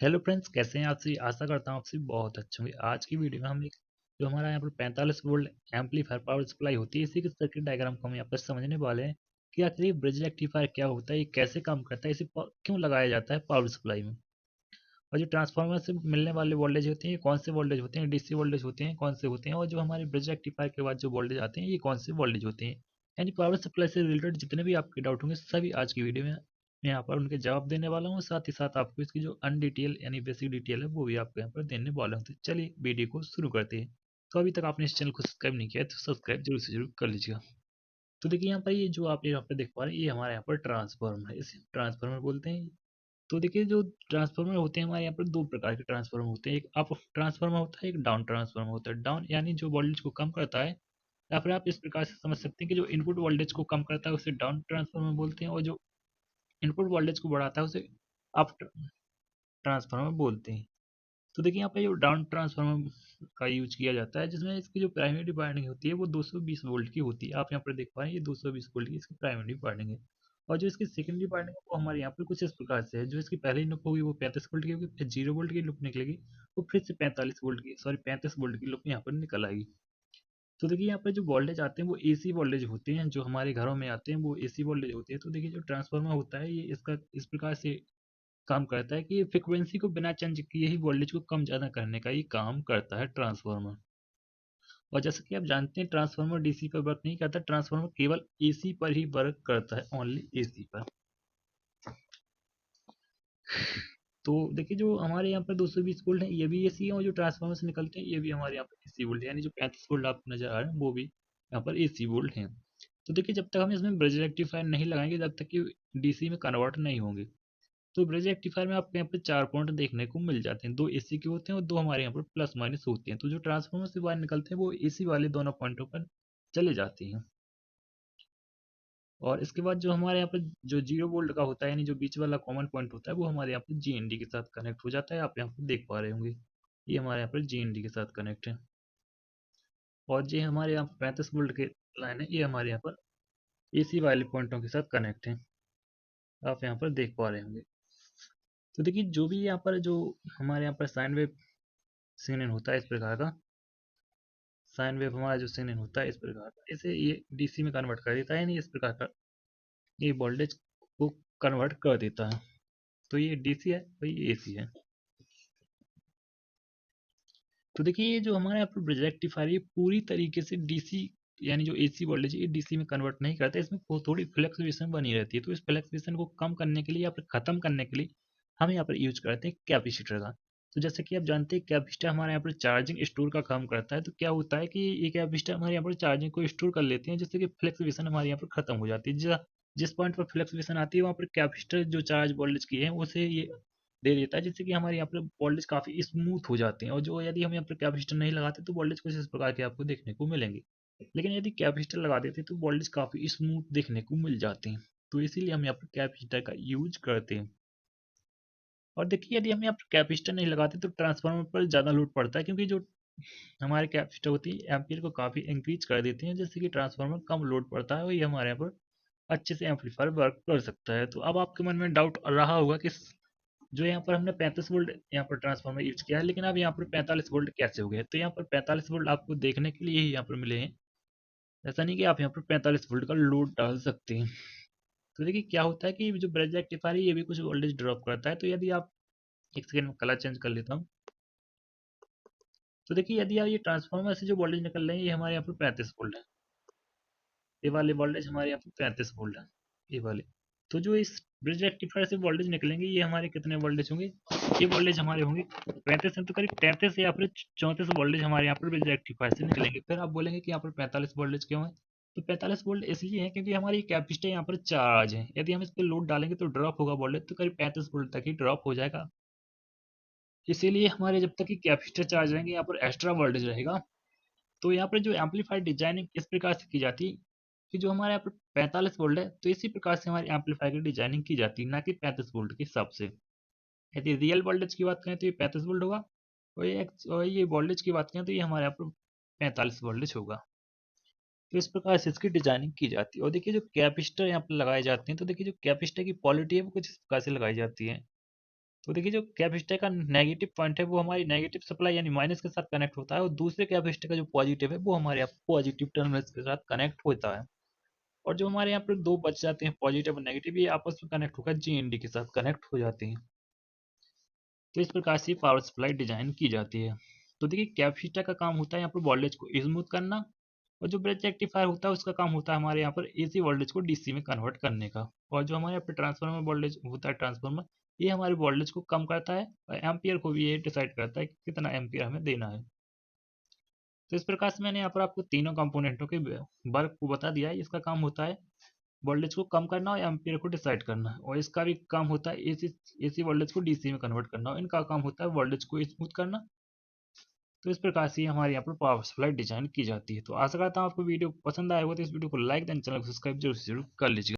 Hello friends, कैसे हैं आप सभी। आशा करता हूँ आप सभी बहुत अच्छे होंगे। आज की वीडियो में हम एक जो हमारा यहाँ पर 45 वोल्ट एम्पलीफायर पावर सप्लाई होती है, इसी के सर्किट डायग्राम को हम यहाँ पर समझने वाले हैं कि आखिर ये ब्रिज रेक्टिफायर क्या होता है, ये कैसे काम करता है, इसे क्यों लगाया जाता है पावर सप्लाई में। और जो ट्रांसफार्मर से मिलने वाले वोल्टेज होते हैं ये कौन से वोल्टेज होते हैं, डीसी वोल्टेज होते हैं कौन से होते हैं, और जो हमारे ब्रिज रेक्टिफायर के बाद जो वोल्टेज आते हैं ये कौन से वोल्टेज होते हैं। यानी पावर सप्लाई से रिलेटेड जितने भी आपके डाउट होंगे सभी आज की वीडियो में मैं यहाँ पर उनके जवाब देने वाला हूँ। साथ ही साथ आपको इसकी जो अनडिटेल यानी बेसिक डिटेल है वो भी आपको यहाँ पर देने वाला हूँ। तो चलिए वीडियो को शुरू करते हैं। तो अभी तक आपने इस चैनल को सब्सक्राइब नहीं किया है तो सब्सक्राइब जरूर से जरूर कर लीजिएगा। तो देखिए यहाँ पर ये जो आप यहाँ पर देख पा रहे हैं ये हमारे यहाँ पर ट्रांसफार्मर है, इसे ट्रांसफार्मर बोलते हैं। तो देखिए जो ट्रांसफार्मर होते हैं हमारे यहाँ पर दो प्रकार के ट्रांसफार्मर होते हैं, एक अप ट्रांसफार्मर होता है, एक डाउन ट्रांसफार्मर होता है। डाउन यानी जो वोल्टेज को कम करता है, या फिर आप इस प्रकार से समझ सकते हैं कि जो इनपुट वोल्टेज को कम करता है उसे डाउन ट्रांसफार्मर बोलते हैं, और जो इनपुट वोल्टेज को बढ़ाता है उसे अप ट्रांसफार्मर बोलते हैं। तो देखिए यहाँ पे जो डाउन ट्रांसफार्मर का यूज किया जाता है, जिसमें इसकी जो प्राइमरी वाइंडिंग होती है वो 220 वोल्ट की होती है। आप यहाँ पर देख पा रहे हैं ये 220 वोल्ट की इसकी प्राइमरी वाइंडिंग है। और जो इसकी सेकेंडरी वाइंडिंग है वो हमारे यहाँ पर कुछ इस प्रकार से है। जो इसकी पहली लूप होगी वो 35 वोल्ट की होगी, फिर 0 वोल्ट की लूप निकलेगी, वो फिर से 35 वोल्ट की लूप यहाँ पर निकल आएगी। तो देखिए यहाँ पर जो वोल्टेज आते हैं वो एसी वोल्टेज होते हैं, जो हमारे घरों में आते हैं वो एसी वोल्टेज होते हैं। तो देखिए जो ट्रांसफार्मर होता है ये इसका इस प्रकार से काम करता है कि फ्रिक्वेंसी को बिना चेंज किए ही वोल्टेज को कम ज़्यादा करने का ये काम करता है ट्रांसफार्मर। और जैसा कि आप जानते हैं ट्रांसफार्मर डीसी पर वर्क नहीं करता, ट्रांसफार्मर केवल एसी पर ही वर्क करता है, ओनली एसी पर। तो देखिए जो हमारे यहाँ पर 220 वोल्ट है ये भी एसी है, और जो ट्रांसफार्मर से निकलते हैं ये भी हमारे यहाँ पर एसी वोल्ट है। यानी जो 35 वोल्ट आपको नजर आ रहे हैं वो भी यहाँ पर एसी वोल्ट हैं। तो देखिए जब तक हम इसमें ब्रिज रेक्टिफायर नहीं लगाएंगे तब तक कि डीसी में कन्वर्ट नहीं होंगे। तो ब्रिज रेक्टिफायर में आपको यहाँ पे 4 पॉइंट देखने को मिल जाते हैं, 2 एसी के होते हैं और 2 हमारे यहाँ पर प्लस माइनस होते हैं। तो जो ट्रांसफार्मर से वायर निकलते हैं वो एसी वाले दोनों पॉइंटों पर चले जाते हैं। और इसके बाद जो हमारे यहाँ पर जो 0 वोल्ट का होता है, यानी जो बीच वाला कॉमन पॉइंट होता है, वो हमारे यहाँ पर जीएनडी के साथ कनेक्ट हो जाता है। आप यहाँ पर देख पा रहे होंगे ये हमारे यहाँ पर जीएनडी के साथ कनेक्ट है। और जो हमारे यहाँ पर 35 वोल्ट के लाइन है ये हमारे यहाँ पर एसी वाले पॉइंटों के साथ कनेक्ट है। आप यहाँ पर देख पा रहे होंगे। तो देखिए जो भी यहाँ पर जो हमारे यहाँ पर साइन वेव सिग्नल होता है इस प्रकार का, साइन वेव हमारा जो सिग्नल होता है इस प्रकार का, इसे ये डीसी में कन्वर्ट कर देता है, यानी इस प्रकार का ये वोल्टेज को कन्वर्ट कर देता है। तो ये डीसी है और ये एसी है। तो देखिए ये जो हमारे यहाँ पर ब्रिज रेक्टिफायर ये पूरी तरीके से डीसी यानी जो एसी वोल्टेज है ये डीसी में कन्वर्ट नहीं करता है, इसमें थोड़ी फ्लक्चुएशन बनी रहती है। तो इस फ्लक्चुएशन को कम करने के लिए या फिर खत्म करने के लिए हम यहाँ पर यूज करते हैं कैपेसिटर का। तो जैसे कि आप जानते हैं कैपेसिटर हमारे यहाँ पर चार्जिंग स्टोर का काम करता है। तो क्या होता है कि ये कैपेसिटर हमारे यहाँ पर चार्जिंग को स्टोर कर लेते हैं, जिससे कि फ्लक्चुएशन हमारे यहाँ पर खत्म हो जाती है। जिस पॉइंट पर फ्लक्चुएशन आती है वहाँ पर कैपेसिटर जो चार्ज वोल्टेज की है उसे ये दे देता है, जिससे कि हमारे यहाँ पर वोल्टेज काफ़ी स्मूथ हो जाते हैं। और जो यदि हम यहाँ पर कैपेसिटर नहीं लगाते तो वोल्टेज कुछ इस प्रकार के आपको देखने को मिलेंगे। लेकिन यदि कैपेसिटर लगा देते तो वोल्टेज काफ़ी स्मूथ देखने को मिल जाते हैं। तो इसीलिए हम यहाँ पर कैपेसिटर का यूज करते हैं। और देखिए यदि हम यहाँ पर कैपेसिटर नहीं लगाते तो ट्रांसफार्मर पर ज़्यादा लोड पड़ता है, क्योंकि जो हमारे कैपेसिटर होती है एम्पियर को काफ़ी इंक्रीज कर देती हैं, जिससे कि ट्रांसफार्मर कम लोड पड़ता है और ये हमारे यहाँ पर अच्छे से एम्पलीफायर वर्क कर सकता है। तो अब आपके मन में डाउट रहा होगा कि जो यहाँ पर हमने 35 वोल्ट यहाँ पर ट्रांसफार्मर यूज किया है, लेकिन अब यहाँ पर 45 वोल्ट कैसे हो गए। तो यहाँ पर 45 वोल्ट आपको देखने के लिए ही यहाँ पर मिले हैं। ऐसा नहीं कि आप यहाँ पर 45 वोल्ट का लोड डाल सकते हैं। तो देखिए क्या होता है कि जो ब्रिज रेक्टिफायर है ये भी कुछ वोल्टेज ड्रॉप करता है। तो यदि आप एक सेकेंड में कलर चेंज कर लेता हूँ। तो देखिए यदि आप ये ट्रांसफार्मर से जो वोल्टेज निकल रहे हैं ये हमारे यहाँ पर 35 वोल्ट है। ये वाले वोल्टेज हमारे यहाँ पे 35 वोल्ट है, ये वाले। तो जो इस ब्रिज रेक्टिफायर से वोल्टेज निकलेंगे ये हमारे कितने वोल्टेज होंगे, ये वोल्टेज हमारे होंगे 35 तो करीब 33 या फिर 34 वोल्टेज हमारे यहाँ पर ब्रिज रेक्टिफायर से निकलेंगे। फिर आप बोलेंगे कि यहाँ पर 45 वोल्टेज क्यों है। तो 45 वोल्ट इसलिए है क्योंकि हमारी कैपेसिटर यहाँ पर चार्ज है। यदि हम इस पर लोड डालेंगे तो ड्रॉप होगा वोल्टेज, तो करीब 35 वोल्ट तक ही ड्रॉप हो जाएगा। इसीलिए हमारे जब तक कि कैपेसिटर चार्ज रहेंगे यहाँ पर एक्स्ट्रा वोल्टेज रहेगा। तो यहाँ पर जो एम्पलीफायर डिजाइनिंग इस प्रकार से की जाती है कि जो हमारे यहाँ पर 45 वोल्ट है तो इसी प्रकार से हमारी एम्पलीफायर की डिजाइनिंग की जाती है, ना कि 35 वोल्ट के हिसाब से। यदि रियल वोल्टेज की बात करें तो ये 35 वोल्ट होगा, और ये वोल्टेज की बात करें तो ये हमारे यहाँ पर 45 वोल्टेज होगा। तो इस प्रकार से इसकी डिजाइनिंग की जाती है। और देखिए जो कैपेसिटर यहाँ पर लगाए जाते हैं, तो देखिए जो कैपेसिटर की क्वालिटी है वो कुछ इस प्रकार से लगाई जाती है। तो देखिए जो कैपेसिटर का नेगेटिव पॉइंट है वो हमारी नेगेटिव सप्लाई यानी माइनस के साथ कनेक्ट होता है, और दूसरे कैपेसिटर का जो पॉजिटिव है वो हमारे यहाँ पॉजिटिव टर्मिनल्स के साथ कनेक्ट होता है। और जो हमारे यहाँ पर दो बच जाते हैं पॉजिटिव और नेगेटिव, ये आपस में कनेक्ट होकर जीएनडी के साथ कनेक्ट हो जाते हैं। तो इस प्रकार से पावर सप्लाई डिजाइन की जाती है। तो देखिए कैपेसिटर का काम होता है यहाँ पर वोल्टेज को स्मूथ करना, और जो ब्रिज रेक्टिफायर होता है उसका काम होता है हमारे यहाँ पर एसी वोल्टेज को डीसी में कन्वर्ट करने का। और जो हमारे यहाँ पर ट्रांसफार्मर वोल्टेज होता है, ट्रांसफार्मर ये हमारे वोल्टेज को कम करता है, और एम्पियर को भी ये डिसाइड करता है कि कितना एम्पियर हमें देना है। तो इस प्रकार से मैंने यहाँ पर आपको तीनों कंपोनेंटों के वर्क को बता दिया है। इसका काम होता है वोल्टेज को कम करना और एम्पियर को डिसाइड करना, और इसका भी काम होता है एसी एसी वोल्टेज को डीसी में कन्वर्ट करना, और इनका काम होता है वोल्टेज को स्मूथ करना। तो इस प्रकार से हमारे यहाँ पर पावर सप्लाई डिजाइन की जाती है। तो आशा करता हूँ आपको वीडियो पसंद आया होगा, तो इस वीडियो को लाइक दें, चैनल को सब्सक्राइब जरूर कर लीजिएगा।